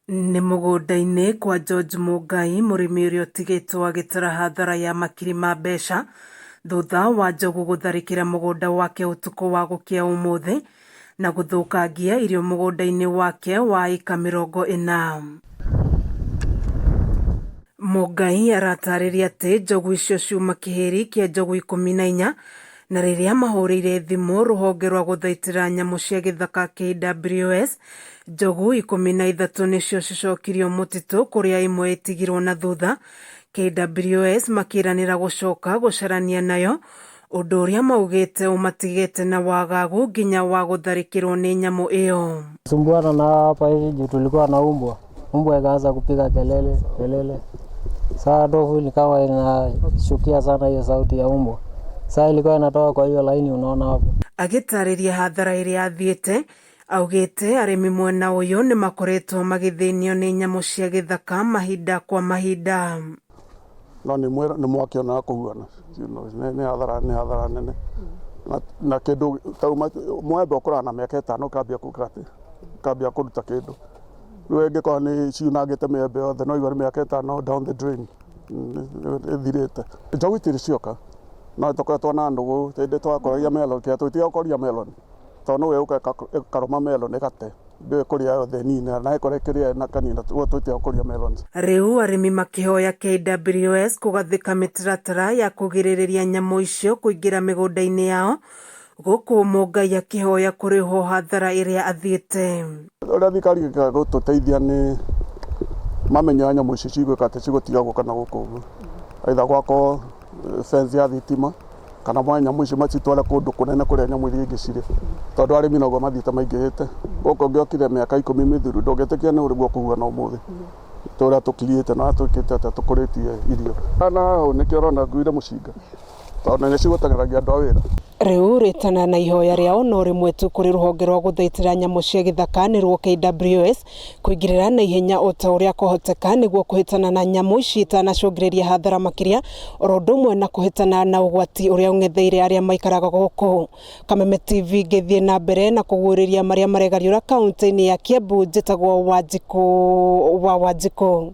Nĩ mũgũnda-inĩ kwa George Mũngai, mũrĩmi ũrĩa ũtigĩtwo agĩtara hathara ya makiri ma mbeca thutha wa njogu gũtharĩkĩra mũgũnda wake ũtukũ wa gũkĩa ũmũthĩ na gũthũkangia irio mũgũnda-inĩ wake wa ĩka 40. Mũngai aratarĩria atĩ njogu icio ciuma kĩhĩri kĩa njogu 14 na rĩrĩa mahũrĩire thimũ rũhonge rwa gũthaitĩra nyamũ cia gĩthaka KWS, njogu 13 nĩcio cicokirio mũtitũ kũrĩa imwe itigirwo na thutha. KWS makĩranĩra gũcoka gũcarania nayo, ũndũ ũrĩa maugĩte umatigĩte na wagagu nginya wa gũtharĩkĩrwo nĩ nyamũ ĩyo. Sumbuana na hapa hivi juu tulikuwa na umbwa ikaanza kupiga kelele. Saa ndovu likawa inashukia sana hiyo sauti ya umbwa. Saa ilikuwa inatoka kwa hiyo laini unaona hapo. Agĩtarĩria hathara ĩrĩa athiĩte, augĩte arĩmi mwena ũyũ nĩ makoretwo magĩthĩnio nĩ nyamũ cia gĩthaka mahinda kwa mahinda. No nĩ mwakiona kũhuana, nĩ hathara nene. Na kĩndũ tauma mwembe ũkũraga na mĩaka 5 kambia kũruta kĩndũ. Rĩu ĩngĩkorwo nĩ ciunangĩte mĩembe yothe no igũrũ mĩaka 5 down the drain ĩthirĩte. Njogu itirĩ cioka. No tũkoretwo na ndũgũ tĩndĩ twakũragia melon kĩa tũtigakoria melon. Tondũ nĩwe ũkarũma melon ĩgate. Ndĩ kũrĩa yothe nini na ĩkore kĩrĩa na kanina tũtigakoria melons. Rĩu arĩmi makĩhoya KWS kũgathĩka mĩtaratara ya kũgirĩrĩria nyamũ icio kũingĩra mĩgũnda-inĩ yao, gũkũ Mũngai akĩhoya kũrĩhwo hathara ĩrĩa athiĩte. Ũrĩa thirikari gũtũteithia nĩ mamenya nyamũ icio cigwĩka atĩ cigũtiga gũka na gũkũ ũguo. Aitha gwakwo fence ya thitima kana mwa nyamũ icio macitware kũndũ kũnene kũrĩa nyamũ iria ingĩ cirĩ. Tondũ arĩmi noguo mathiĩte maingĩhĩte. Gũkũ ũngĩokire mĩaka 10 mĩthiru ndũngĩtĩkia nĩ ũrĩguo kũhuana ũmũthĩ. Tũrĩa tũkiriĩte na tũkĩte atĩ tũkũrĩtie irio. Na nĩkĩo ũrona nguire mũcinga. Tondũ nĩ cigũteng'eragia andũ a wĩra. Rĩu rĩtana na ihoya rĩao no rĩmwe tu kũrĩ rũhonge rwa gũthaitĩra nyamũ cia gĩthaka nĩruo KWS kũingĩrĩra na ihenya o ta ũrĩa kũhoteka nĩguo kũhĩtana na nyamũ ici itanacũngĩrĩria hathara makĩria, oro ũndũ ũmwe na kũhĩtana na ũgwati ũrĩa ũng'etheire arĩa maikaraga gũkũ. Kameme TV ngĩthiĩ na mbere na kũguũrĩria marĩa maregariũra kaunti-inĩ ya Kiambu, njĩtagwo Wanjikũ wa Wanjikũ.